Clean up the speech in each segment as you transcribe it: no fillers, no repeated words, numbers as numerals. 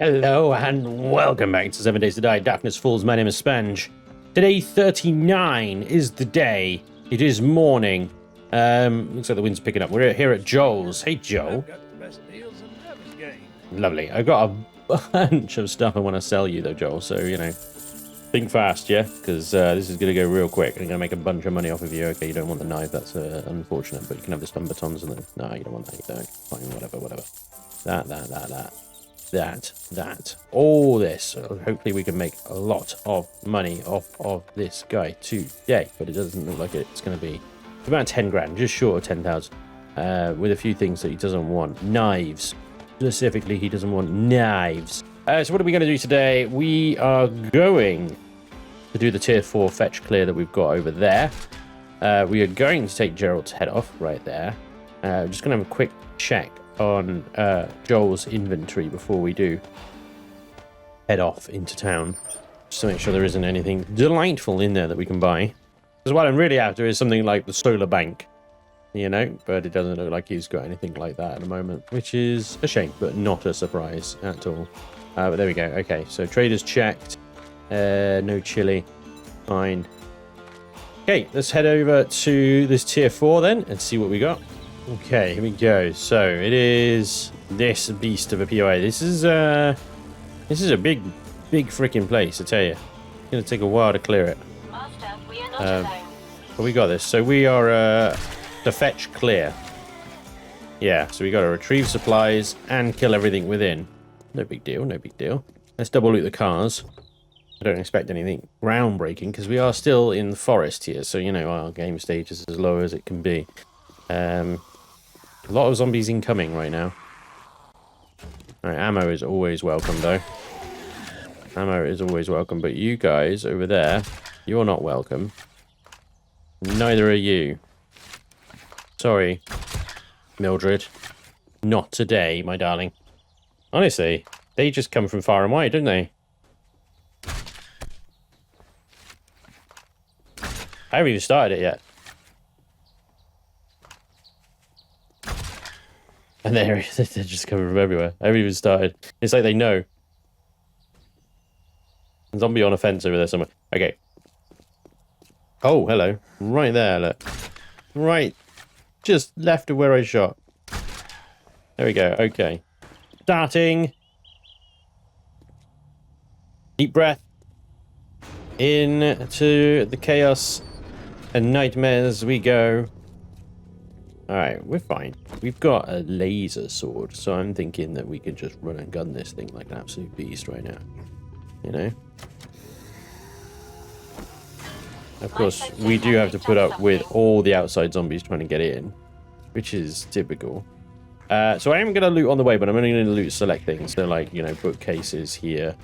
Hello and welcome back to 7 Days to Die, Darkness Falls. My name is Spanj. Today 39 is the day. It is morning. Looks like the wind's picking up. We're here at Joel's. Hey Joel. Lovely. I've got a bunch of stuff I want to sell you though, Joel, so you know, think fast, yeah, because this is going to go real quick. I'm going to make a bunch of money off of you. Okay, you don't want the knife, that's unfortunate, but you can have the stun batons and the... No, you don't want that either. Fine, whatever. That. All this. Hopefully we can make a lot of money off of this guy today, but it doesn't look like it's going to be about 10 grand, just short of 10,000, with a few things that he doesn't want. Knives. Specifically, he doesn't want knives. So what are we going to do today? We are going to do the tier 4 fetch clear that we've got over there. We are going to take Gerald's head off right there. Just going to have a quick check on Joel's inventory before we do head off into town, just to make sure there isn't anything delightful in there that we can buy. Because what I'm really after is something like the solar bank, you know, but it doesn't look like he's got anything like that at the moment, which is a shame, but not a surprise at all. But there we go. Okay, so traders checked. No chili. Fine. Okay, let's head over to this tier 4 then and see what we got. Okay, here we go. So it is this beast of a POA. This is a big freaking place, I tell you. It's gonna take a while to clear it. But we got this. So we are the fetch clear. Yeah, so we got to retrieve supplies and kill everything within. No big deal, no big deal. Let's double loot the cars. I don't expect anything groundbreaking because we are still in the forest here, so you know our game stage is as low as it can be. A lot of zombies incoming right now. Alright, ammo is always welcome though. Ammo is always welcome, but you guys over there, you're not welcome. Neither are you. Sorry, Mildred. Not today, my darling. Honestly, they just come from far and wide, don't they? I haven't even started it yet. And they're just coming from everywhere. I haven't even started. It's like they know. Zombie on a fence over there somewhere. Okay. Oh, hello. Right there, look. Right. Just left of where I shot. There we go. Okay. Starting. Deep breath. Into the chaos and nightmares we go. Alright, we're fine. We've got a laser sword, so I'm thinking that we could just run and gun this thing like an absolute beast right now. You know? Of course, we do have to put up with all the outside zombies trying to get in, which is typical. So I am going to loot on the way, but I'm only going to loot select things. So like, you know, bookcases here,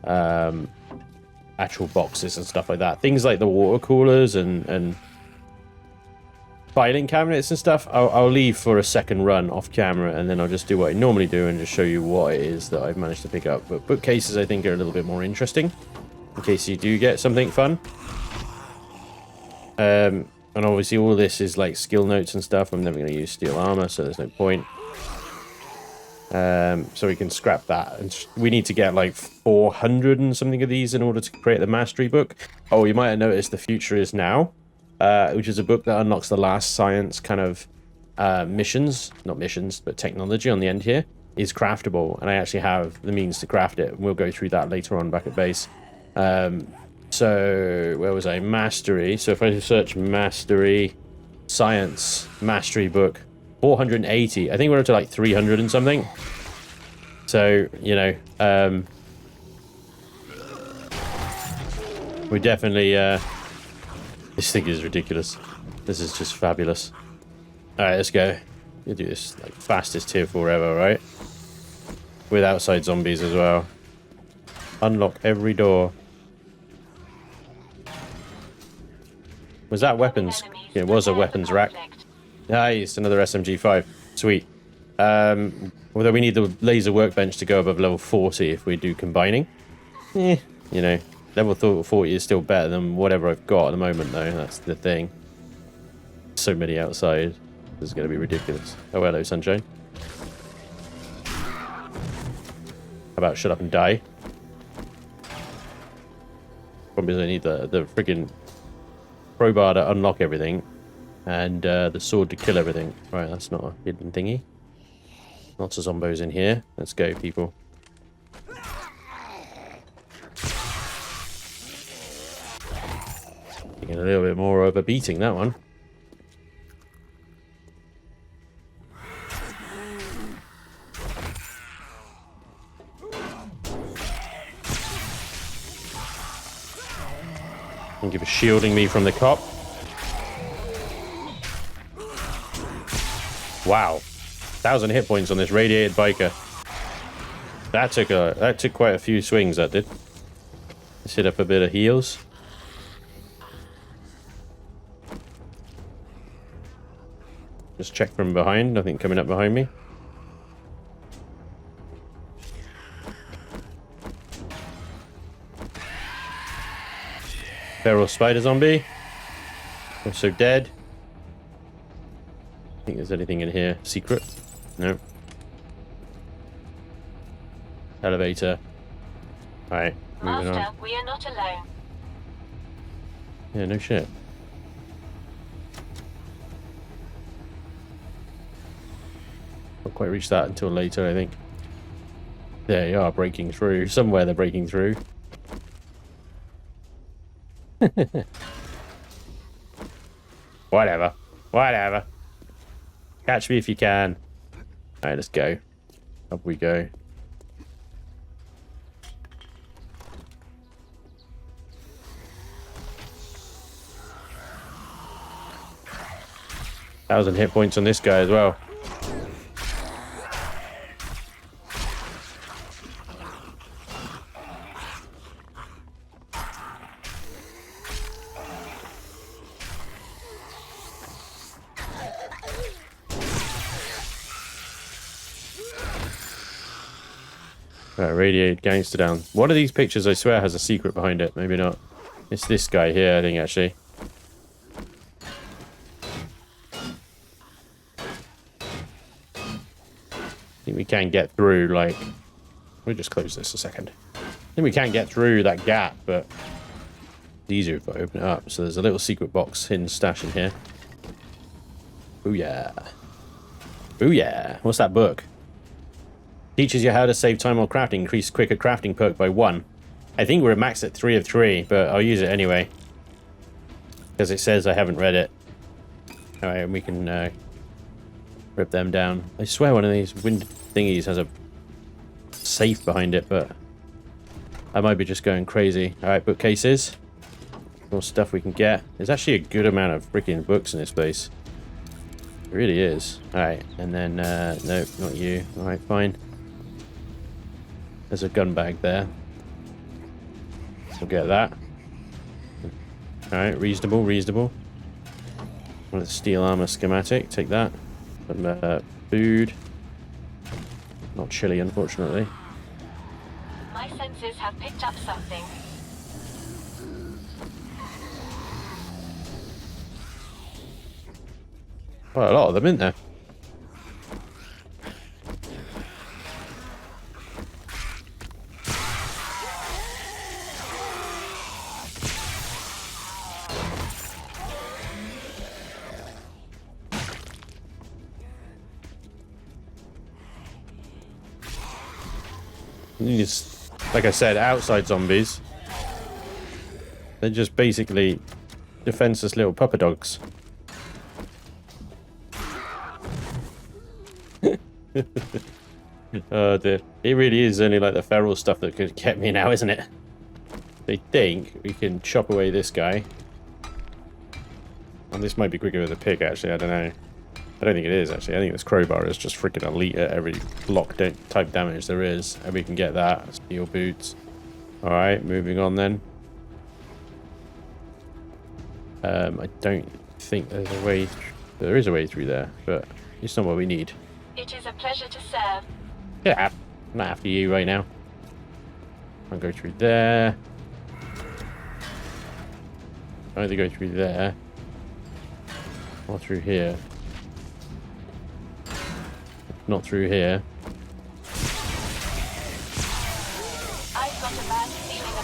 actual boxes and stuff like that. Things like the water coolers and filing cabinets and stuff, I'll leave for a second run off camera, and then I'll just do what I normally do and just show you what it is that I've managed to pick up. But bookcases I think are a little bit more interesting, in case you do get something fun. And obviously all of this is like skill notes and stuff. I'm never going to use steel armor, so there's no point. So we can scrap that, and we need to get like 400 and something of these in order to create the mastery book. Oh, you might have noticed the future is now, which is a book that unlocks the last science kind of missions, not missions, but technology on the end here is craftable, and I actually have the means to craft it. We'll go through that later on back at base. So where was I? Mastery. So if I search mastery, science, mastery book, 480. I think we're up to like 300 and something. So, you know, we definitely, this thing is ridiculous. This is just fabulous. Alright, let's go. We'll do this like fastest tier 4 ever, right? With outside zombies as well. Unlock every door. Was that weapons? Yeah, it was a weapons rack. Nice, another SMG5. Sweet. Although we need the laser workbench to go above level 40 if we do combining. You know, level 40 is still better than whatever I've got at the moment, though. That's the thing. So many outside. This is going to be ridiculous. Oh, hello, sunshine. about shut up and die? Probably I need the freaking crowbar to unlock everything, and the sword to kill everything. Right, that's not a hidden thingy. Lots of zombos in here. Let's go, people. Getting a little bit more of a beating, that one. Thank you for shielding me from the cop. Wow, 1,000 hit points on this radiated biker. That took quite a few swings. That did. Let's hit up a bit of heals. Just check from behind. Nothing coming up behind me. Feral spider zombie. Also dead. I think there's anything in here. Secret? No. Elevator. Alright, moving on. We are not alone. Yeah, no shit. Not quite reach that until later, I think. There you are, breaking through. Somewhere they're breaking through. Whatever. Whatever. Catch me if you can. Alright, let's go. Up we go. Thousand hit points on this guy as well. Right, radiated gangster down. One of these pictures, I swear, has a secret behind it. Maybe not. It's this guy here, I think, actually. I think we can get through, like... We'll just close this a second. I think we can get through that gap, but... It's easier if I open it up. So there's a little secret box hidden stash in here. Booyah. Booyah. What's that book? Teaches you how to save time while crafting. Increase quicker crafting perk by 1. I think we're maxed at 3 of 3, but I'll use it anyway. Because it says I haven't read it. Alright, and we can rip them down. I swear one of these wind thingies has a safe behind it, but I might be just going crazy. Alright, bookcases. More stuff we can get. There's actually a good amount of freaking books in this place. It really is. Alright, and then, nope, not you. Alright, fine. There's a gun bag there. We'll get that. Alright, reasonable, reasonable. Want a steel armor schematic, take that. Some food. Not chili, unfortunately. My senses have picked up something. Quite a lot of them, isn't there? Just, like I said, outside zombies. They're just basically defenseless little pupper dogs. Oh dear. It really is only like the feral stuff that could get me now, isn't it? They think we can chop away this guy. And this might be quicker with a pick, actually, I don't know. I don't think it is, actually. I think this crowbar is just freaking elite at every block type damage there is. And we can get that. Steel boots. Alright, moving on then. I don't think there's a way... There is a way through there, but it's not what we need. It is a pleasure to serve. Yeah, I'm not after you right now. I'll go through there. I'll either go through there or through here. Not through here.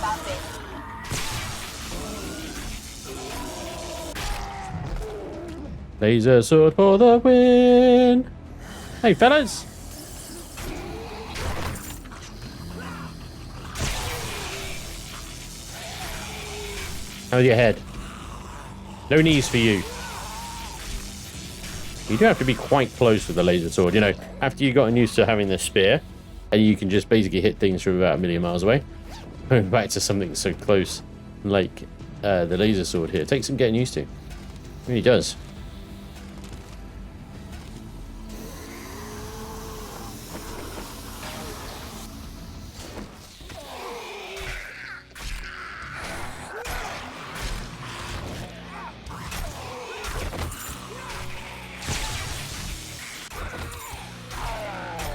about this. Laser sword for the win. Hey, fellas. How's your head? No knees for you. You do have to be quite close with the laser sword. You know, after you've gotten used to having the spear, and you can just basically hit things from about 1,000,000 miles away. Going back to something so close like the laser sword here. It takes some getting used to. It really does.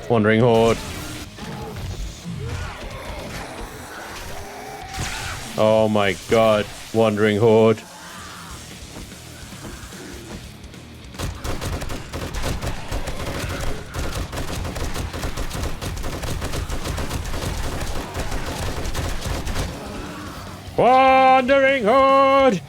Wandering Horde. Oh my god, Wandering Horde. Wandering Horde!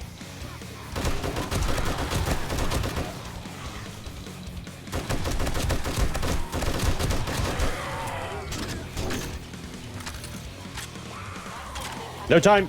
No time.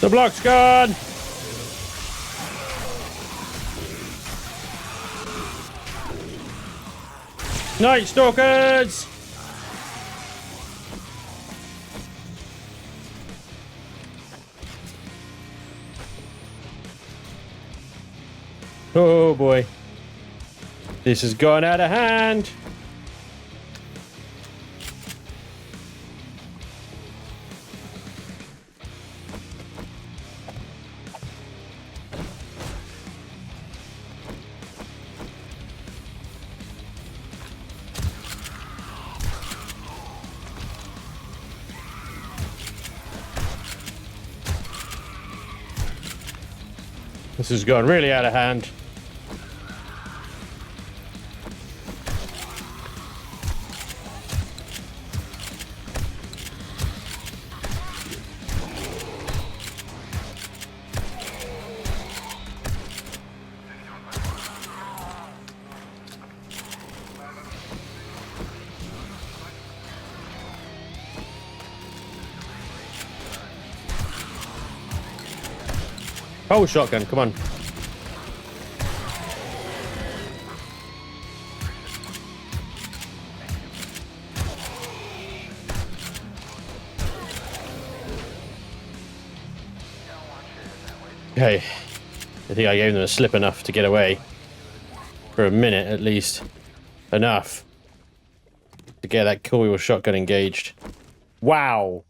The block's gone. Night Stalkers! Oh boy. This has gone out of hand. This has gone really out of hand. Oh, shotgun, come on. Okay. I think I gave them a slip enough to get away. For a minute, at least. Enough. To get that coil shotgun engaged. Wow.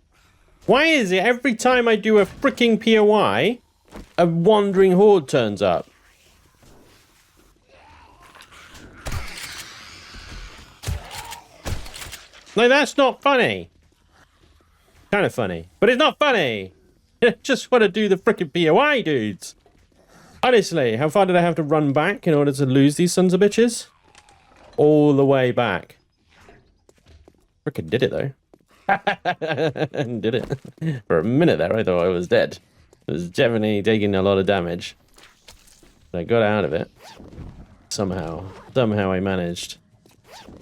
Why is it every time I do a freaking POI, a Wandering Horde turns up? No, that's not funny. Kind of funny, but it's not funny. I just want to do the freaking POI, dudes. Honestly, how far did I have to run back in order to lose these sons of bitches? All the way back. Frickin' did it, though. Did it. For a minute there, I thought I was dead. I was definitely taking a lot of damage. But I got out of it. Somehow. Somehow I managed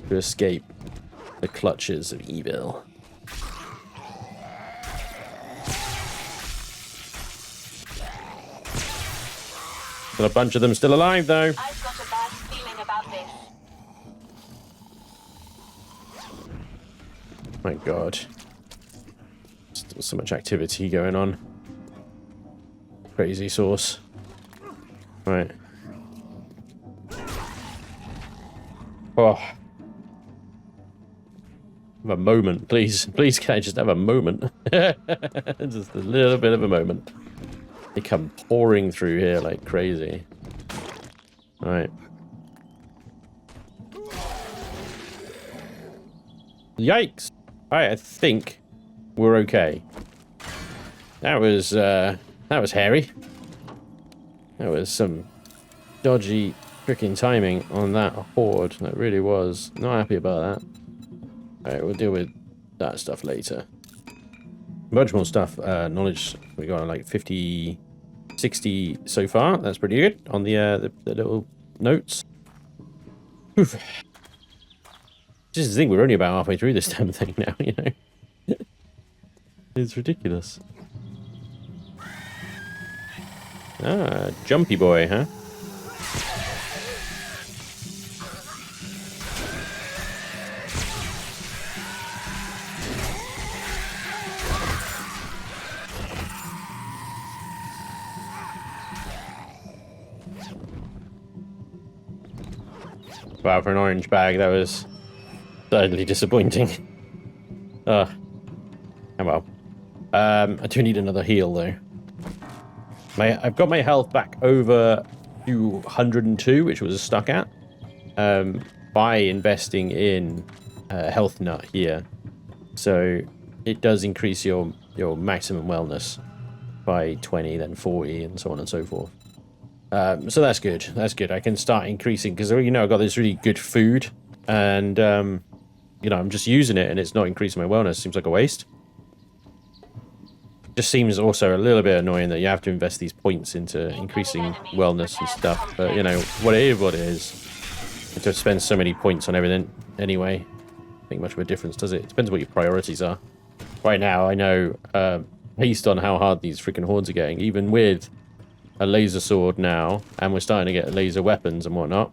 to escape the clutches of evil. Got a bunch of them still alive, though. I've got a bad feeling about this. My god. Still so much activity going on. Crazy sauce. Right. Oh. Have a moment, please. Please, can I just have a moment? Just a little bit of a moment. They come pouring through here like crazy. All right. Yikes! All right, I think we're okay. That was hairy. That was some dodgy freaking timing on that horde. That really was. Not happy about that. All right, we'll deal with that stuff later. Much more stuff. Knowledge. We got like 50, 60 so far. That's pretty good on the little notes. Oof. This is the thing. We're only about halfway through this damn thing now. You know, it's ridiculous. Ah, jumpy boy, huh? Wow, for an orange bag, that was sadly disappointing. Oh well. I do need another heal though. I've got my health back over 202, which was stuck at, by investing in health nut here. So it does increase your maximum wellness by 20, then 40, and so on and so forth. So that's good. That's good. I can start increasing because, you know, I've got this really good food, and you know, I'm just using it, and it's not increasing my wellness. Seems like a waste. Just seems also a little bit annoying that you have to invest these points into increasing wellness and stuff. But you know, what it is. You have to spend so many points on everything anyway. I think much of a difference, does it? It depends what your priorities are. Right now, I know, based on how hard these freaking hordes are getting, even with a laser sword now, and we're starting to get laser weapons and whatnot,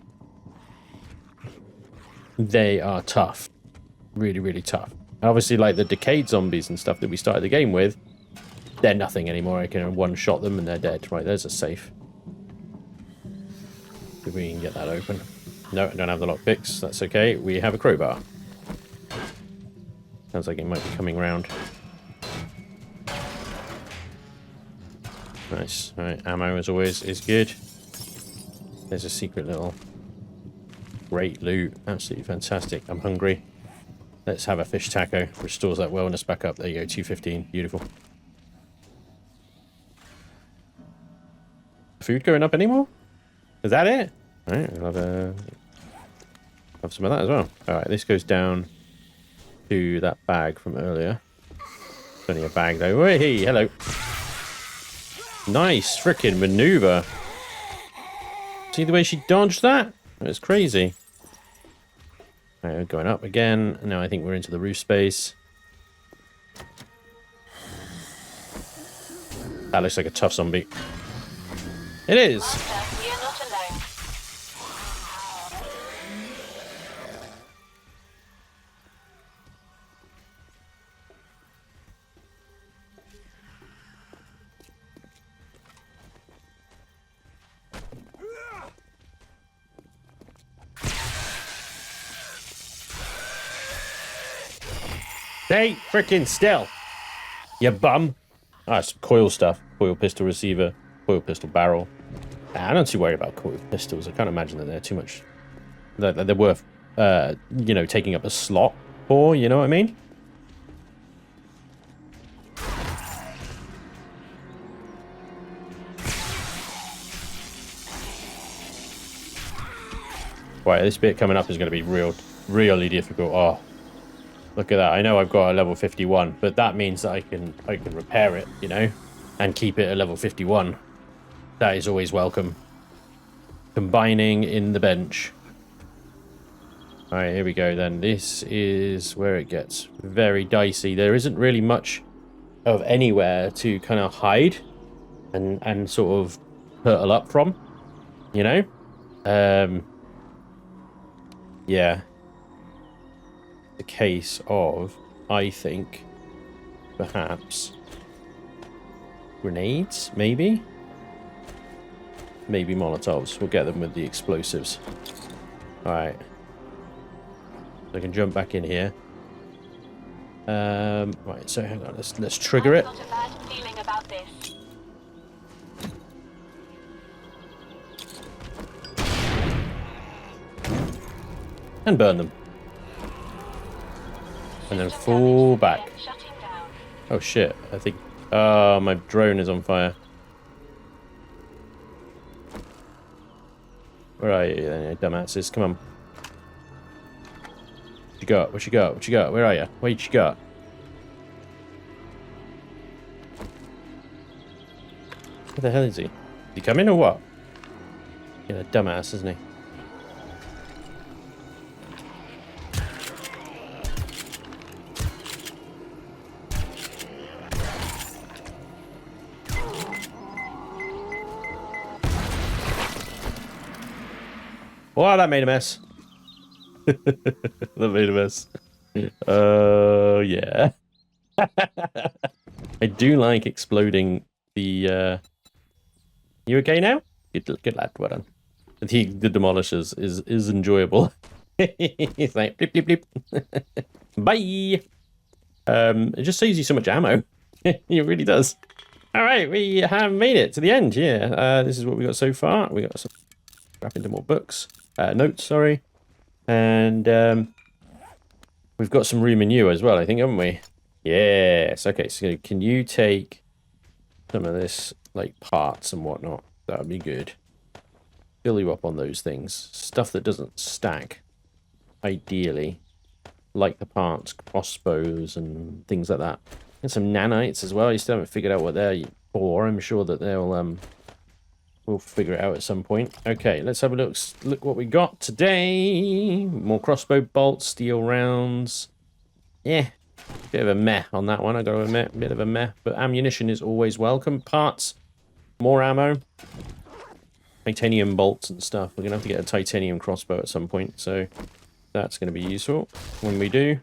they are tough. Really, really tough. And obviously, like the decayed zombies and stuff that we started the game with, they're nothing anymore. I can one-shot them and they're dead. Right, there's a safe. If we can get that open. No, I don't have the lockpicks. That's okay. We have a crowbar. Sounds like it might be coming round. Nice. Alright, ammo as always is good. There's a secret little... great loot. Absolutely fantastic. I'm hungry. Let's have a fish taco. Restores that wellness back up. There you go, 215. Beautiful. Food going up anymore? Is that it? Alright, I'll have some of that as well. Alright, this goes down to that bag from earlier. It's only a bag though. Hey, hello. Nice freaking maneuver. See the way she dodged that? It's crazy. Alright, we're going up again. Now I think we're into the roof space. That looks like a tough zombie. It is. You're not alone. Stay freaking still, you bum. Ah, it's coil stuff. Coil pistol receiver, coil pistol barrel. I'm not too worried about coil pistols. I can't imagine that they're too much. That they're worth, you know, taking up a slot for. You know what I mean? Right, this bit coming up is going to be really difficult. Oh, look at that. I know I've got a level 51, but that means that I can repair it, you know, and keep it at level 51. That is always welcome. Combining in the bench. All right, here we go then. This is where it gets very dicey. There isn't really much of anywhere to kind of hide and sort of hurtle up from, you know? Yeah. The case of, I think, perhaps grenades, maybe? Maybe Molotovs. We'll get them with the explosives. Alright. So I can jump back in here. Right, so hang on, let's trigger it. I've got a bad feeling about this. and burn them. And then fall back. Shutting down. Oh shit, I think... Oh, my drone is on fire. Where are you then, you dumbasses? Come on. What you got? What you got? What you got? Where are you? What you got? Where the hell is he? Is he coming or what? Yeah, a dumbass, isn't he? Wow, that made a mess. That made a mess. Oh, yeah. I do like exploding the... You okay now? Good lad, well done. The demolishers is enjoyable. It's like, blip, blip, blip. Bye! It just saves you so much ammo. It really does. Alright, we have made it to the end, yeah. This is what we got so far. We got some... Wrap into more books. Notes, sorry. And we've got some room in you as well, I think, haven't we? Yes. Okay, so can you take some of this, like, parts and whatnot? That would be good. Fill you up on those things. Stuff that doesn't stack, ideally. Like the parts, crossbows, and things like that. And some nanites as well. You still haven't figured out what they're for. I'm sure that they'll... We'll figure it out at some point. Okay, let's have a look what we got today. More crossbow bolts, steel rounds. Yeah, bit of a meh on that one, I gotta admit. Bit of a meh, but ammunition is always welcome. Parts, more ammo. Titanium bolts and stuff. We're gonna have to get a titanium crossbow at some point, so that's gonna be useful when we do.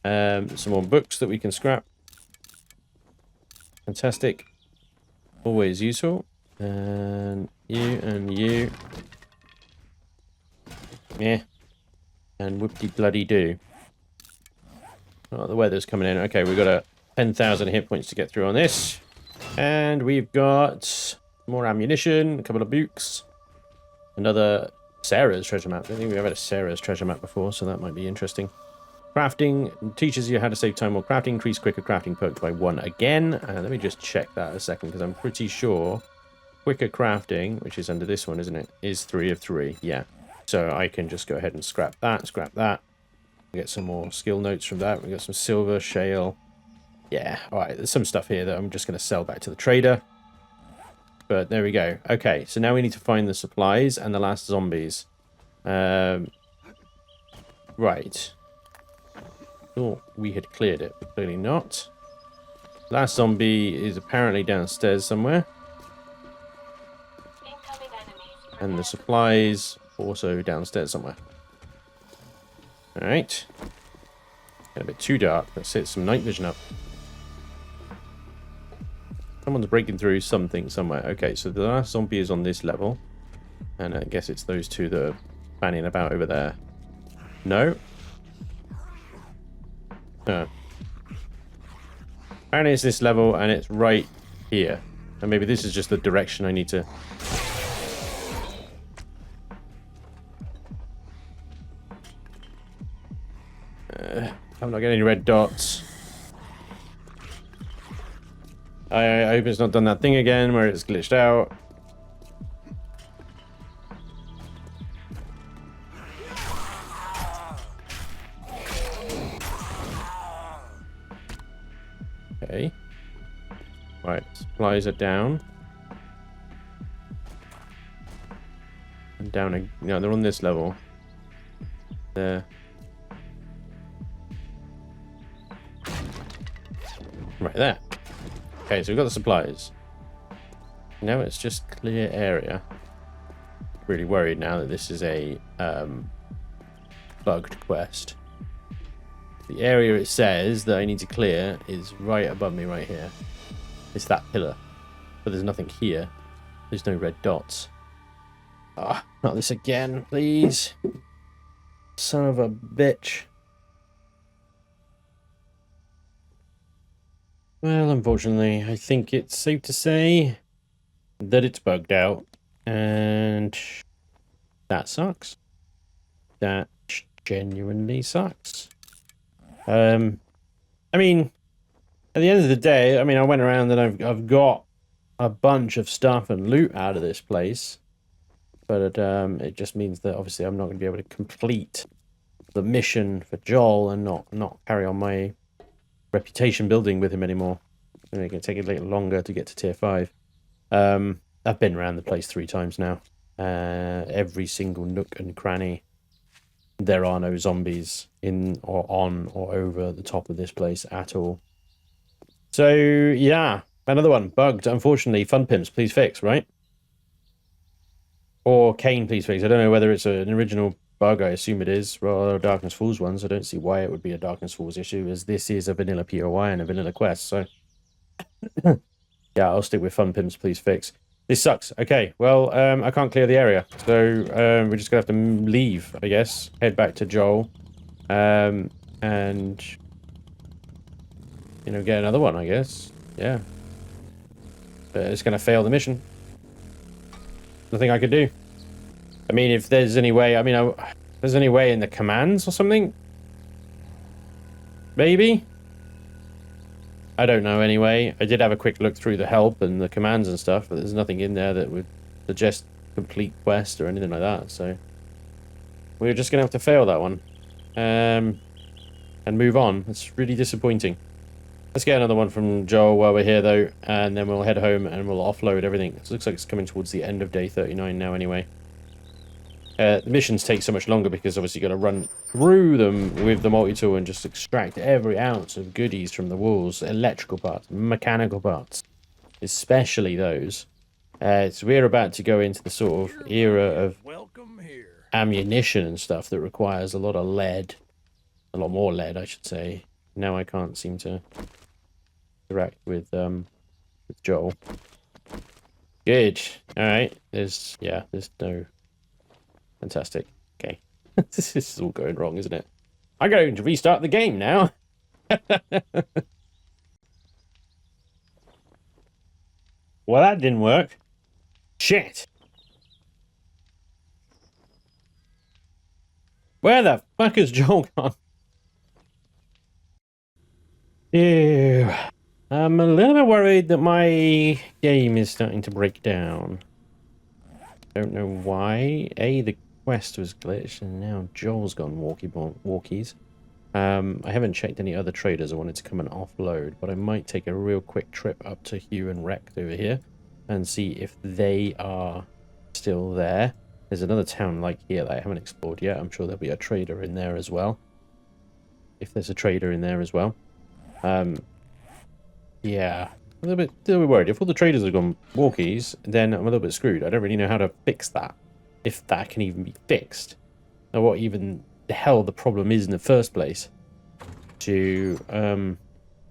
Some more books that we can scrap. Fantastic. Always useful. And you and you. Yeah. And whoop-de-bloody-do. Oh, the weather's coming in. Okay, we've got a 10,000 hit points to get through on this. And we've got more ammunition, a couple of books. Another Sarah's treasure map. I don't think we've ever had a Sarah's treasure map before, so that might be interesting. Crafting teaches you how to save time while crafting. Increase quicker crafting perks by 1 again. Let me just check that a second, because I'm pretty sure... Quicker crafting, which is under this one, isn't it? Is 3 of 3, yeah. So I can just go ahead and scrap that. Get some more skill notes from that. We got some silver, shale. Yeah, alright, there's some stuff here that I'm just going to sell back to the trader. But there we go. Okay, so now we need to find the supplies and the last zombies. Right. Thought we had cleared it, but clearly not. Last zombie is apparently downstairs somewhere. And the supplies also downstairs somewhere. Alright. Get a bit too dark. Let's set some night vision up. Someone's breaking through something somewhere. Okay, so the last zombie is on this level. And I guess it's those two that are fanning about over there. No? No. Apparently it's this level and it's right here. And maybe this is just the direction I need to... I'm not getting any red dots. I hope it's not done that thing again where it's glitched out. Okay. Right, supplies are down. And down, no, they're on this level. There. Right there. Okay, so we've got the supplies. Now it's just clear area. Really worried now that this is a bugged quest. The area it says that I need to clear is right above me right here. It's that pillar. But there's nothing here. There's no red dots. Ah, not this again, please. Son of a bitch. Well, unfortunately, I think it's safe to say that it's bugged out, and that sucks. That genuinely sucks. I mean, at the end of the day, I mean, I went around and I've got a bunch of stuff and loot out of this place, but it just means that obviously I'm not going to be able to complete the mission for Joel and not carry on my reputation building with him anymore. It's going to take a little longer to get to tier 5. I've been around the place 3 times now. Every single nook and cranny. There are no zombies in or on or over the top of this place at all. So, yeah. Another one. Bugged. Unfortunately, Fun Pimps, please fix, right? Or Khaine, please fix. I don't know whether it's an original bug. I assume it is. Rather Darkness Falls ones. I don't see why it would be a Darkness Falls issue, as this is a vanilla POI and a vanilla quest. So, yeah, I'll stick with Fun Pimps, please fix. This sucks. Okay, well, I can't clear the area, so we're just gonna have to leave, I guess. Head back to Joel, and you know, get another one, I guess. Yeah, but it's gonna fail the mission. Nothing I could do. I mean, if there's any way, I mean, if there's any way in the commands or something, maybe. I don't know anyway. I did have a quick look through the help and the commands and stuff, but there's nothing in there that would suggest complete quest or anything like that, so we're just gonna have to fail that one. And move on. It's really disappointing. Let's get another one from Joel while we're here though, and then we'll head home and we'll offload everything. It looks like it's coming towards the end of day 39 now anyway. The missions take so much longer because obviously you've got to run through them with the multi-tool and just extract every ounce of goodies from the walls. Electrical parts, mechanical parts, especially those. So we're about to go into the sort of era of ammunition and stuff that requires a lot of lead. A lot more lead, I should say. Now I can't seem to interact with Joel. Good. Alright. There's no... Fantastic. Okay. This is all going wrong, isn't it? I'm going to restart the game now. Well, that didn't work. Shit. Where the fuck is Joel gone? Ew. I'm a little bit worried that my game is starting to break down. Don't know why. The quest was glitched and now Joel's gone walkies. I haven't checked any other traders. I wanted to come and offload, but I might take a real quick trip up to Hugh and Rex over here and see if they are still there. There's another town like here that I haven't explored yet. I'm sure there'll be a trader in there as well. If there's a trader in there as well. Yeah. A little bit worried. If all the traders have gone walkies, then I'm a little bit screwed. I don't really know how to fix that. If that can even be fixed. Or what even the hell the problem is in the first place. I'm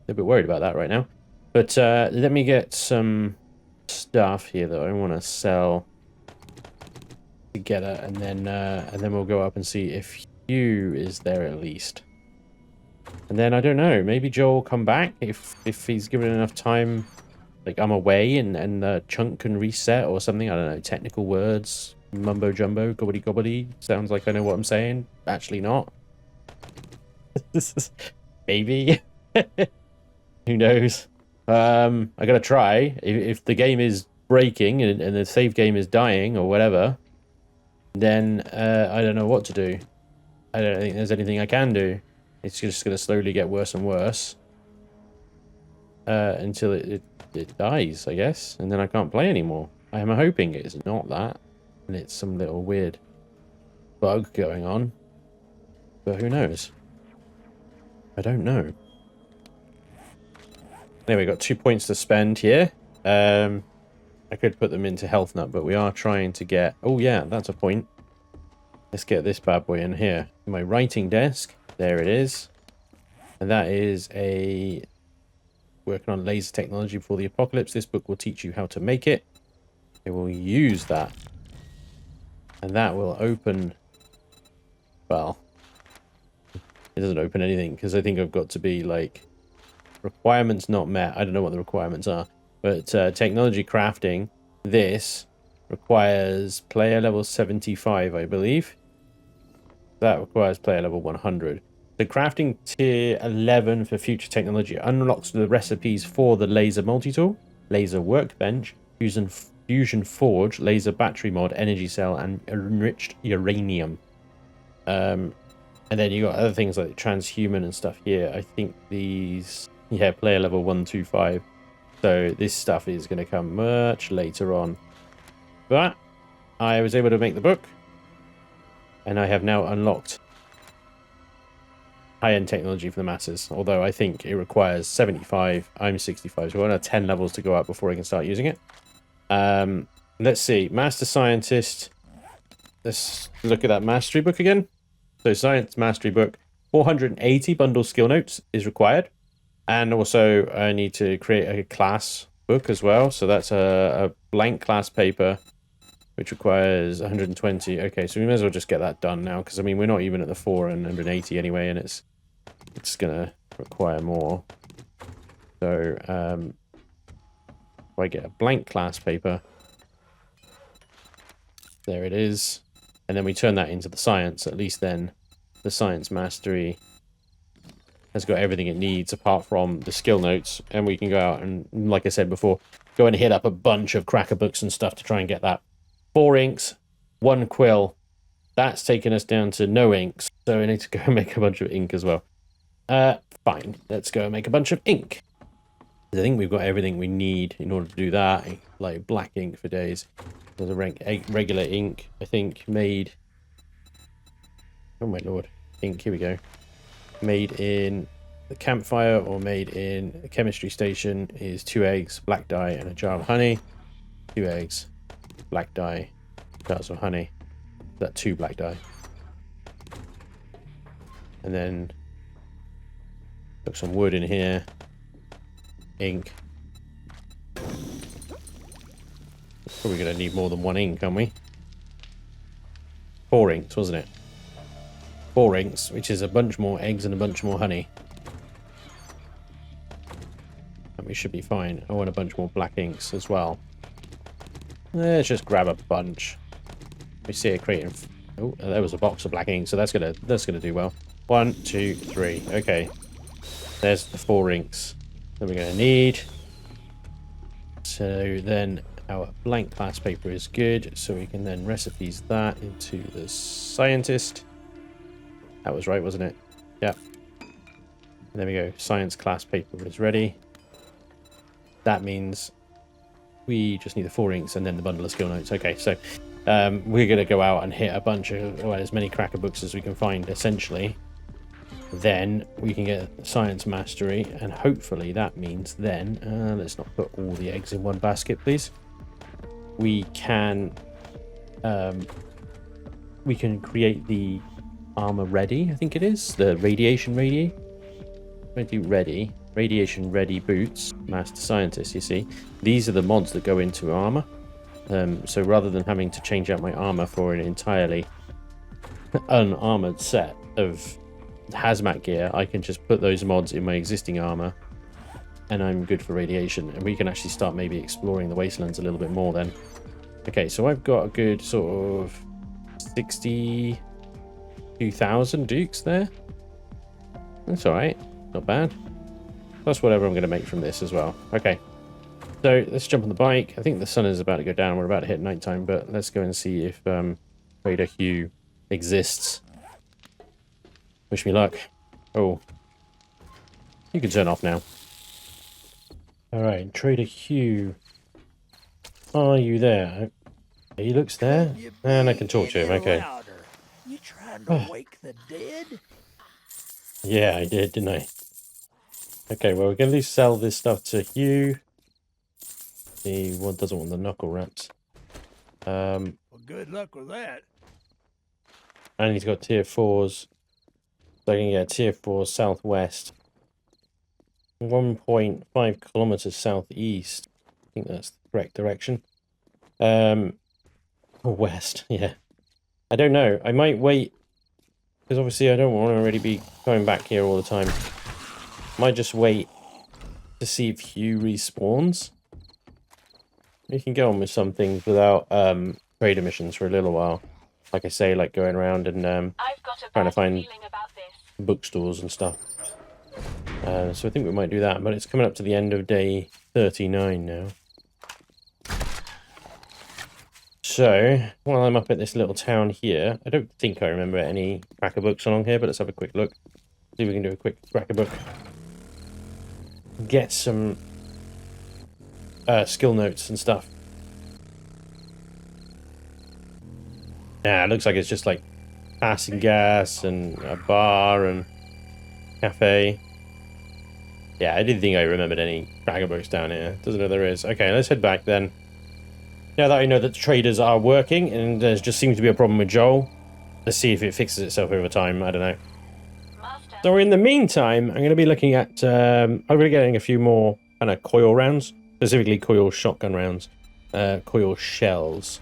a bit worried about that right now. But let me get some stuff here that I want to sell together, and then we'll go up and see if Hugh is there at least. And then I don't know, maybe Joel will come back if he's given enough time. Like I'm away and chunk can reset or something. I don't know, technical words, mumbo jumbo, gobbly gobbly. Sounds like I know what I'm saying. Actually not. Maybe. Who knows? I gotta try. If the game is breaking and the save game is dying or whatever, then I don't know what to do. I don't think there's anything I can do. It's just going to slowly get worse and worse until it dies, I guess, and then I can't play anymore. I am hoping it's not that, and it's some little weird bug going on, but who knows? I don't know. There we got 2 points to spend here. I could put them into Health Nut, but we are trying to get... Oh yeah, that's a point. Let's get this bad boy in here. My writing desk. There it is. And that is a working on laser technology before the apocalypse. This book will teach you how to make it. It will use that. And that will open... Well, it doesn't open anything because I think I've got to be like... Requirements not met. I don't know what the requirements are. But technology crafting, this requires player level 75, I believe. That requires player level 100. The crafting tier 11 for future technology unlocks the recipes for the laser multi-tool, laser workbench, fusion forge, laser battery mod, energy cell, and enriched uranium. And then you got other things like transhuman and stuff here. I think these, yeah, player level 125. So this stuff is going to come much later on. But I was able to make the book, and I have now unlocked high-end technology for the masses, although I think it requires 75. I'm 65, so we're on 10 levels to go up before I can start using it. Let's see. Master Scientist. Let's look at that mastery book again. So Science Mastery Book, 480 bundle skill notes is required. And also I need to create a class book as well. So that's a blank class paper, which requires 120. Okay, so we may as well just get that done now, because I mean we're not even at the 480 anyway, and it's gonna require more. So if I get a blank class paper, there it is, and then we turn that into the science. At least then the science mastery has got everything it needs apart from the skill notes, and we can go out and, like I said before, go and hit up a bunch of cracker books and stuff to try and get that. 4 inks, 1 quill. That's taken us down to no inks, so we need to go and make a bunch of ink as well. Fine, let's go and make a bunch of ink. I think we've got everything we need in order to do that, like black ink for days. There's a regular ink, I think, made... Oh my lord, ink, here we go. Made in the campfire or made in a chemistry station is 2 eggs, black dye, and a jar of honey. 2 eggs, black dye, jars of honey. That's 2 black dye. And then put some wood in here. Ink. Probably going to need more than 1 ink, aren't we? 4 inks, wasn't it? 4 inks, which is a bunch more eggs and a bunch more honey. And we should be fine. I want a bunch more black inks as well. Let's just grab a bunch. We see it creating... Oh, there was a box of black ink, so that's gonna do well. 1, 2, 3. Okay. There's the 4 inks that we're gonna need. So then our blank class paper is good, so we can then recipes that into the scientist. That was right, wasn't it? Yeah. There we go. Science class paper is ready. That means we just need the 4 inks and then the bundle of skill notes. Okay, so we're going to go out and hit a bunch of, well, as many cracker books as we can find, essentially. Then we can get science mastery, and hopefully that means then, let's not put all the eggs in one basket, please. We can create the armor ready, I think it is, the radiation ready. Radiation ready boots, master scientist. You see, these are the mods that go into armor. So rather than having to change out my armor for an entirely unarmored set of hazmat gear, I can just put those mods in my existing armor, and I'm good for radiation. And we can actually start maybe exploring the wastelands a little bit more then. Okay, so I've got a good sort of 62,000 dukes there. That's all right, not bad. Plus whatever I'm going to make from this as well. Okay, so let's jump on the bike. I think the sun is about to go down. We're about to hit nighttime, but let's go and see if Trader Hugh exists. Wish me luck. Oh, you can turn off now. All right, Trader Hugh, are you there? He looks there, and I can talk to him. Okay. You trying to wake the dead? Yeah, I did, didn't I? Okay, well, we can at least sell this stuff to Hugh. He doesn't want the knuckle wraps. Well, good luck with that. And he's got tier 4s. So I can get tier 4 southwest. 1.5 kilometers southeast. I think that's the correct direction. Or west, yeah. I don't know. I might wait, because obviously I don't want to really be going back here all the time. Might just wait to see if Hugh respawns. We can go on with some things without trader missions for a little while. Like I say, like going around and I've got a trying to bad find feeling about this. bookstores and stuff. So I think we might do that, but it's coming up to the end of day 39 now. So, while I'm up at this little town here, I don't think I remember any cracker books along here, but let's have a quick look. See if we can do a quick cracker book. Get some skill notes and stuff. Yeah, it looks like it's just like passing gas and a bar and cafe. Yeah, I didn't think I remembered any cracker books down here. Doesn't know there is. Okay, let's head back then. Now that I know that the traders are working and there just seems to be a problem with Joel, let's see if it fixes itself over time. I don't know. Master. So in the meantime, I'm going to be looking at, I'm going to be getting a few more kind of coil rounds, specifically coil shotgun rounds, coil shells.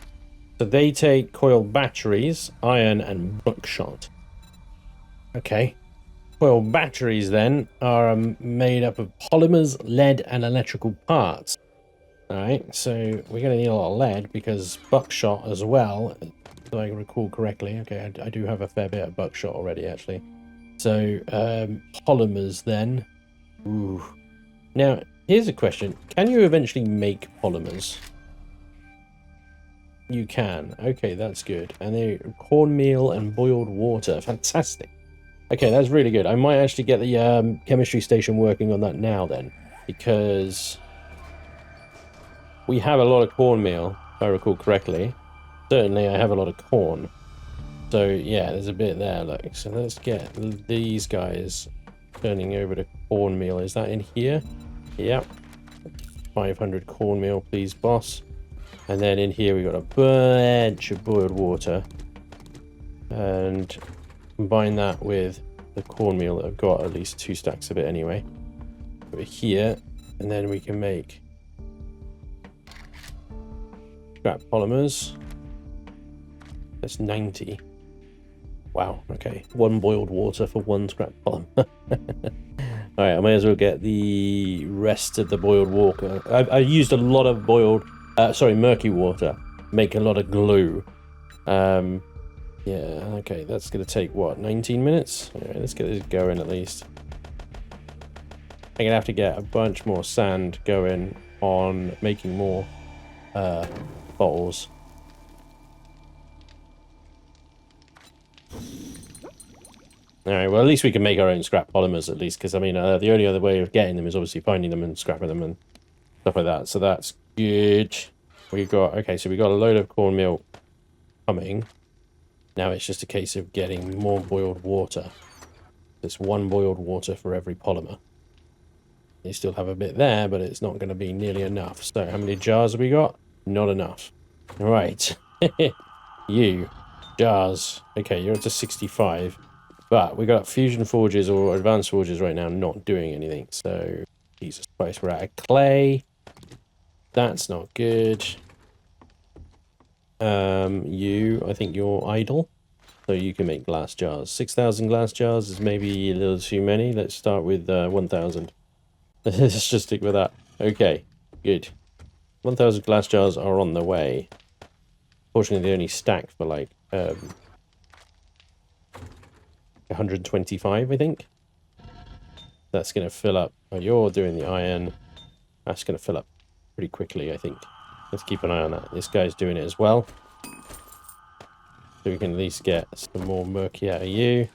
So they take coil batteries, iron, and buckshot. Okay. Coil batteries then are made up of polymers, lead, and electrical parts. Alright, so we're going to need a lot of lead because buckshot as well, if I recall correctly. Okay, I do have a fair bit of buckshot already, actually. So, polymers then. Ooh. Now, here's a question. Can you eventually make polymers? You can. Okay, that's good. And they're cornmeal and boiled water. Fantastic. Okay, that's really good. I might actually get the chemistry station working on that now then. Because we have a lot of cornmeal, if I recall correctly. Certainly I have a lot of corn. So yeah, there's a bit there. Like, so let's get these guys turning over to cornmeal. Is that in here? Yep. 500 cornmeal, please, boss. And then in here we got a bunch of boiled water. And combine that with the cornmeal that I've got, at least 2 stacks of it anyway. Over here, and then we can make scrap polymers. That's 90. Wow, okay. 1 boiled water for 1 scrap polymer. Alright, I may as well get the rest of the boiled water. I used a lot of murky water. Make a lot of glue. Yeah, okay, that's going to take, what, 19 minutes? Alright, let's get this going at least. I'm going to have to get a bunch more sand going on making more bottles. Alright, well, at least we can make our own scrap polymers, at least, because, I mean, the only other way of getting them is obviously finding them and scrapping them and stuff like that, so that's good. We've got, okay, so we got a load of cornmeal coming. Now it's just a case of getting more boiled water. There's 1 boiled water for every polymer. You still have a bit there, but it's not going to be nearly enough. So how many jars have we got? Not enough. Right. You. Jars. Okay, you're up to 65. But we got fusion forges or advanced forges right now not doing anything. So, Jesus Christ, we're out of clay. That's not good. I think you're idle. So you can make glass jars. 6,000 glass jars is maybe a little too many. Let's start with 1,000. Let's just stick with that. Okay, good. 1,000 glass jars are on the way. Fortunately, they only stack for like 125, I think. That's going to fill up. Oh, you're doing the iron. That's going to fill up pretty quickly, I think. Let's keep an eye on that. This guy's doing it as well. So we can at least get some more murky out of you.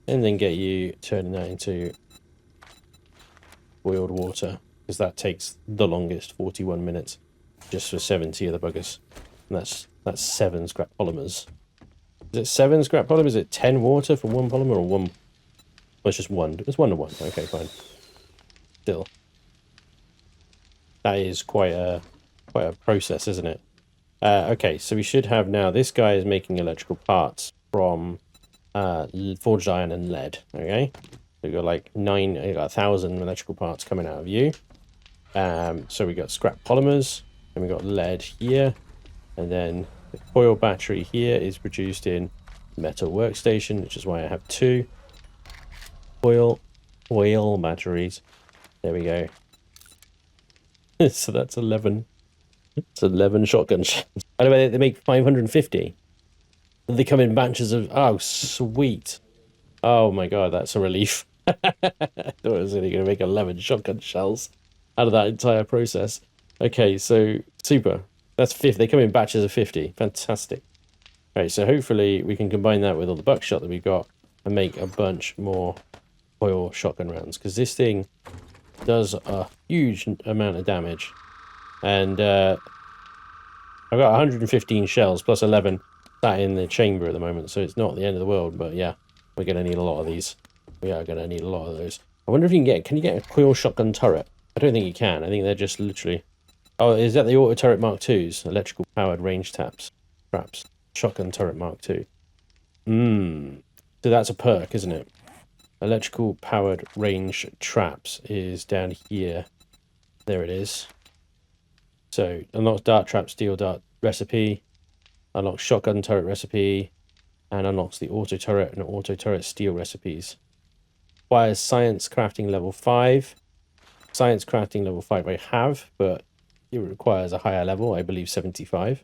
And then get you turning that into boiled water. Because that takes the longest, 41 minutes. Just for 70 of the buggers. And that's 7 scrap polymers. Is it 7 scrap polymers? Is it 10 water for 1 polymer or 1? Well, it's just 1. It's 1 to 1. Okay, fine. Still. That is quite a process, isn't it? Okay, so we should have now, this guy is making electrical parts from forged iron and lead, okay? We've got like 1,000 electrical parts coming out of you. So we got scrap polymers, and we got lead here, and then the coil battery here is produced in metal workstation, which is why I have 2 coil batteries. There we go. So that's 11. It's 11 shotgun shells. By the way, they make 550. They come in batches of... Oh, sweet. Oh my god, that's a relief. I thought I was only going to make 11 shotgun shells out of that entire process. Okay, so super. That's 50. They come in batches of 50. Fantastic. Right, so hopefully we can combine that with all the buckshot that we got and make a bunch more foil shotgun rounds, because this thing does a huge amount of damage. And I've got 115 shells plus 11 sat in the chamber at the moment, so it's not the end of the world, but yeah, we're going to need a lot of these. We are going to need a lot of those. I wonder if you can you get a coil shotgun turret? I don't think you can. I think they're just literally... Oh, is that the auto turret Mark IIs? Electrical powered range traps. Shotgun turret Mark II. So that's a perk, isn't it? Electrical powered range traps is down here. There it is. So unlocks dart trap steel dart recipe, unlocks shotgun turret recipe, and unlocks the auto turret and auto turret steel recipes. Requires science crafting level 5. Science crafting level 5 I have, but it requires a higher level, I believe 75.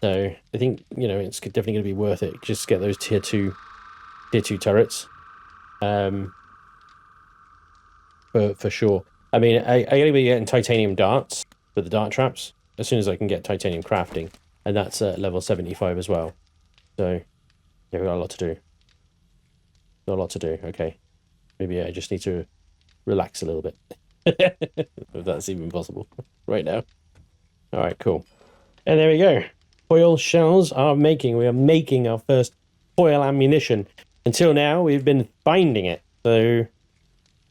So I think, you know, it's definitely going to be worth it just to get those tier 2 turrets. For sure. I mean, I gotta be getting titanium darts for the dart traps as soon as I can get titanium crafting, and that's at level 75 as well. So yeah, we got a lot to do. Got a lot to do. Okay, maybe I just need to relax a little bit, if that's even possible right now. All right, cool. And there we go. Foil shells are making. We are making our first foil ammunition. Until now, we've been binding it, so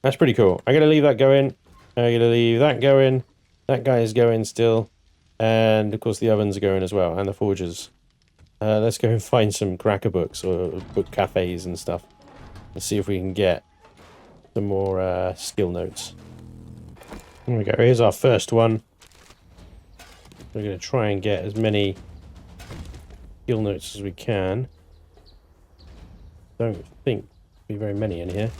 that's pretty cool. I'm gonna leave that going. I'm gonna leave that going. That guy is going still, and of course the ovens are going as well, and the forges. Let's go and find some cracker books or book cafes and stuff. Let's see if we can get some more skill notes. Here we go. Here's our first one. We're gonna try and get as many skill notes as we can. Don't think there'll be very many in here.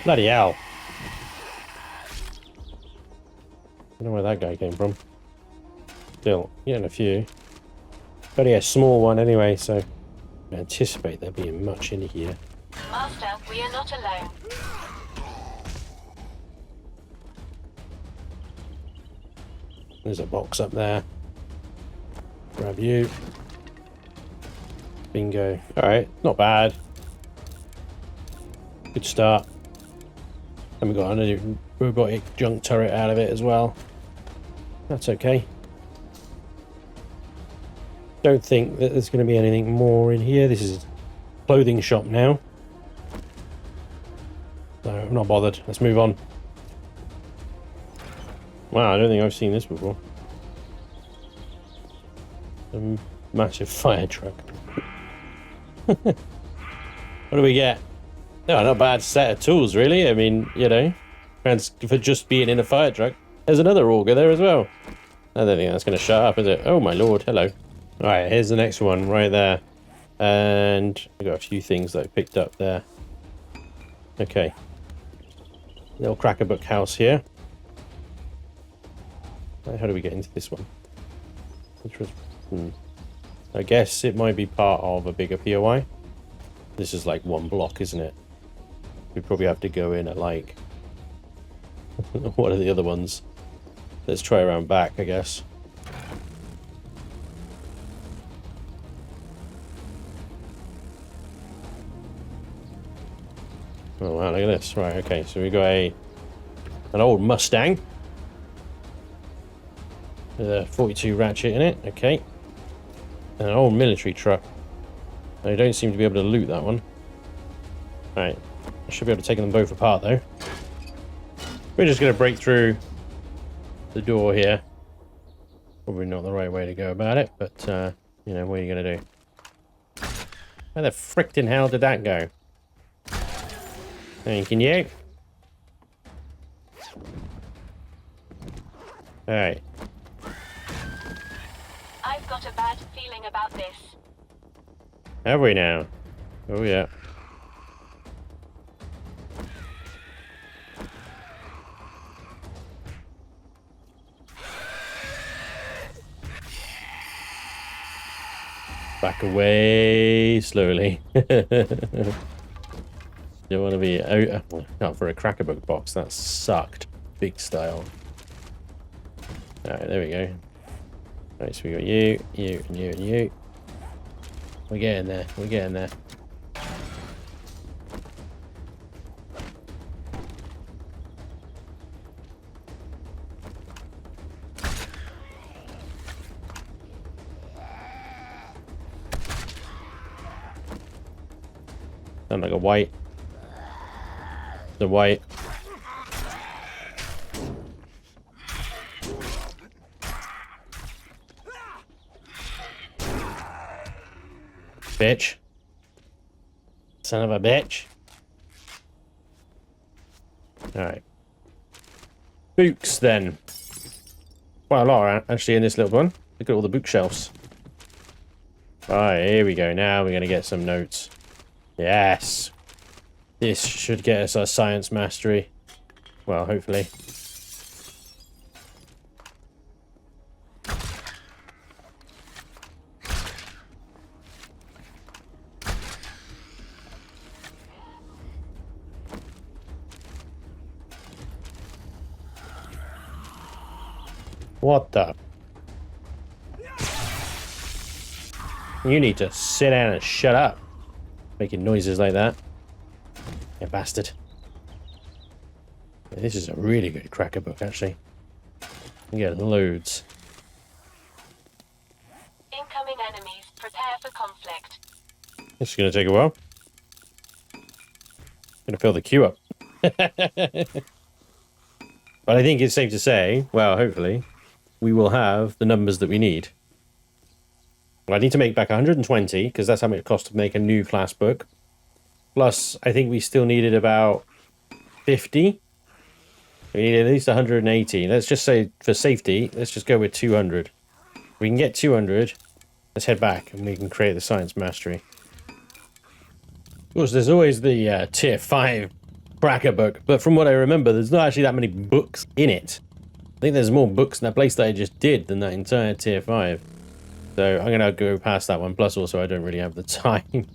Bloody hell. I don't know where that guy came from. Still, getting a few. Only a small one anyway, so I anticipate there being much in here. Master, we are not alone. There's a box up there. Grab you. Bingo. Alright, not bad. Good start. And we got another robotic junk turret out of it as well. That's okay. Don't think that there's going to be anything more in here. This is a clothing shop now. So I'm not bothered. Let's move on. Wow, I don't think I've seen this before. A massive fire truck. What do we get? No, not a bad set of tools, really. I mean, you know, for just being in a fire truck. There's another auger there as well. I don't think that's going to shut up, is it? Oh, my lord. Hello. All right, here's the next one right there. And I've got a few things that I picked up there. Okay. Little cracker book house here. How do we get into this one? Which was... I guess it might be part of a bigger POI. This is like one block, isn't it? We probably have to go in at like... what are the other ones? Let's try around back, I guess. Oh wow, look at this. Right, okay, so we got an old Mustang. With a 42 ratchet in it, okay. And an old military truck. I don't seem to be able to loot that one. Alright, I should be able to take them both apart though. We're just going to break through the door here. Probably not the right way to go about it, but, you know, what are you going to do? Where the frickin' hell did that go? Thanking you. I've got a bag bad feeling about this. Have we now? Oh yeah. Back away slowly. Don't want to be out for a Crackerbook box. That sucked. Big style. Alright, there we go. Right, so we got you, you, and you, and you. We're getting there. We're getting there. Sound like a white. The white. Bitch. Son of a bitch. Alright. Books then. Quite a lot actually in this little one. Look at all the bookshelves. Alright, here we go. Now we're going to get some notes. Yes. This should get us our science mastery. Well, hopefully. What the? You need to sit down and shut up. Making noises like that. You bastard. Yeah, this is a really good cracker book, actually. You get loads. Incoming enemies. Prepare for conflict. This is going to take a while. Going to fill the queue up. But I think it's safe to say, well, hopefully, we will have the numbers that we need. I need to make back 120, because that's how much it costs to make a new class book. Plus, I think we still needed about 50. We need at least 180. Let's just say, for safety, let's just go with 200. If we can get 200, let's head back, and we can create the science mastery. Of course, there's always the tier 5 cracker book, but from what I remember, there's not actually that many books in it. I think there's more books in that place that I just did than that entire tier 5. So I'm going to go past that one. Plus, also, I don't really have the time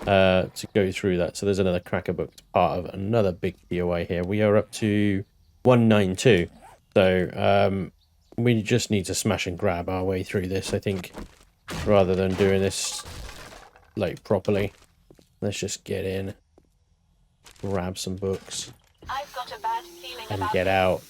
to go through that. So there's another cracker book part of another big POI here. We are up to 192. So we just need to smash and grab our way through this, I think, rather than doing this like properly. Let's just get in, grab some books, I've got a bad feeling and about get out.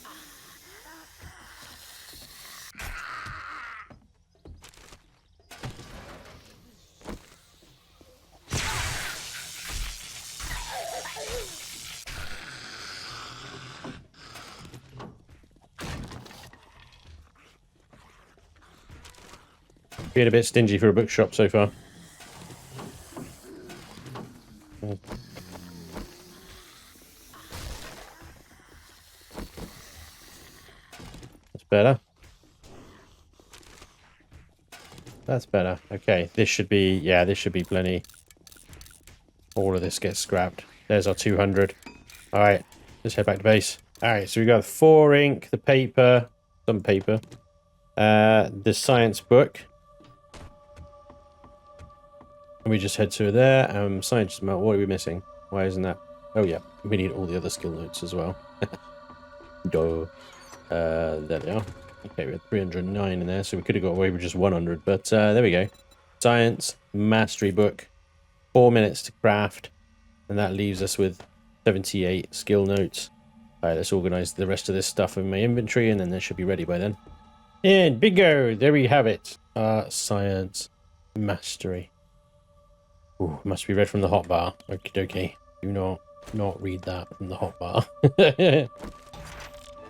Being a bit stingy for a bookshop so far. That's better. That's better. Okay, this should be, yeah, this should be plenty. All of this gets scrapped. There's our 200. Alright, let's head back to base. Alright, so we got 4 ink, the paper, some paper, the science book. And we just head to there. Science melt. What are we missing? Why isn't that? Oh yeah, we need all the other skill notes as well. Duh. There they are. Okay, we had 309 in there, so we could have got away with just 100. But there we go. Science mastery book. 4 minutes to craft, and that leaves us with 78 skill notes. All right, let's organize the rest of this stuff in my inventory, and then that should be ready by then. And bingo! There we have it. Science mastery. Ooh, must be read from the hotbar. Okie dokie. Do not read that from the hotbar. I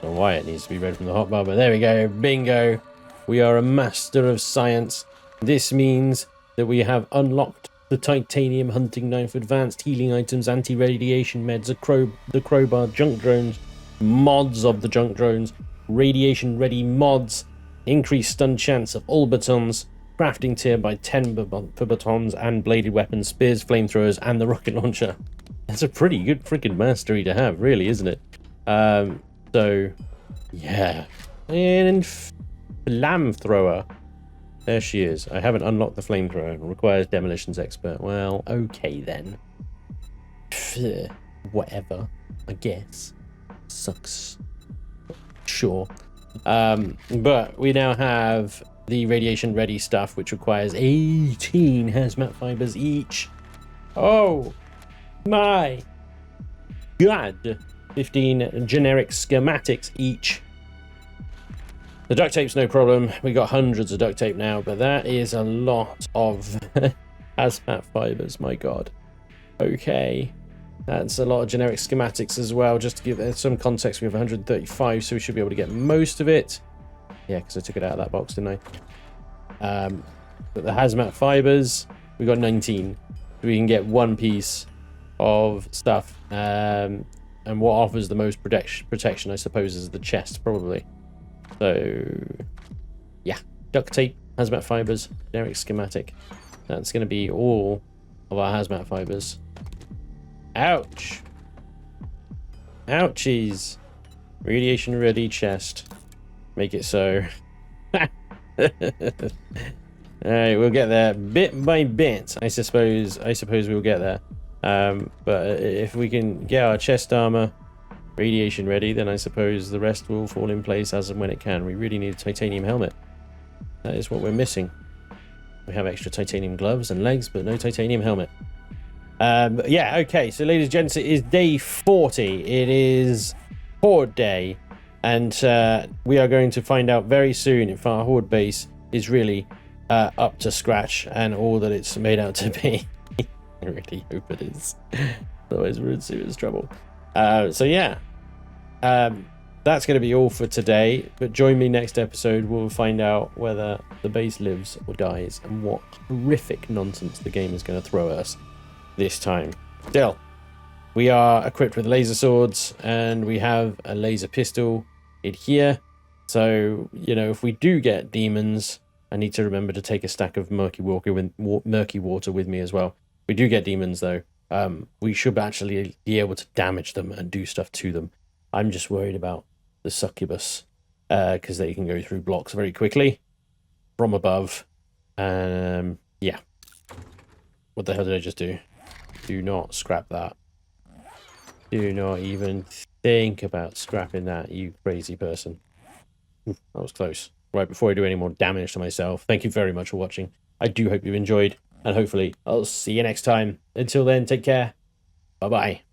don't know why it needs to be read from the hotbar, but there we go. Bingo. We are a master of science. This means that we have unlocked the titanium hunting knife, advanced healing items, anti-radiation meds, the crowbar, junk drones, mods of the junk drones, radiation ready mods, increased stun chance of all batons, crafting tier by 10 for batons and bladed weapons, spears, flamethrowers, and the rocket launcher. That's a pretty good freaking mastery to have, really, isn't it? So, yeah. And flamethrower. There she is. I haven't unlocked the flamethrower. Requires demolitions expert. Well, okay then. Whatever, I guess. Sucks. Sure. But we now have the radiation ready stuff, which requires 18 hazmat fibers each. Oh my god. 15 generic schematics each. The duct tape's no problem. We got hundreds of duct tape now, but that is a lot of hazmat fibers, my god. Okay. That's a lot of generic schematics as well. Just to give some context, we have 135, so we should be able to get most of it. Yeah, because I took it out of that box, didn't I? But the hazmat fibers, we got 19. We can get one piece of stuff. And what offers the most protection, I suppose, is the chest, probably. So, yeah. Duct tape, hazmat fibers, generic schematic. That's going to be all of our hazmat fibers. Ouch. Ouchies. Radiation ready chest. Make it so. Alright, we'll get there bit by bit. I suppose we'll get there. But if we can get our chest armor radiation ready, then I suppose the rest will fall in place as and when it can. We really need a titanium helmet. That is what we're missing. We have extra titanium gloves and legs, but no titanium helmet. Yeah, okay, so ladies and gents, it is day 40. It is Horde day, and we are going to find out very soon if our Horde base is really up to scratch and all that it's made out to be. I really hope it is. Otherwise we're in serious trouble. So yeah, that's going to be all for today, but join me next episode. We'll find out whether the base lives or dies and what horrific nonsense the game is going to throw at us this time. Still, we are equipped with laser swords and we have a laser pistol in here. So, you know, if we do get demons, I need to remember to take a stack of murky water with me as well. If we do get demons, though, we should actually be able to damage them and do stuff to them. I'm just worried about the succubus because they can go through blocks very quickly from above. Yeah. What the hell did I just do? Do not scrap that. Do not even think about scrapping that, you crazy person. That was close. Right, before I do any more damage to myself, thank you very much for watching. I do hope you enjoyed, and hopefully I'll see you next time. Until then, take care. Bye-bye.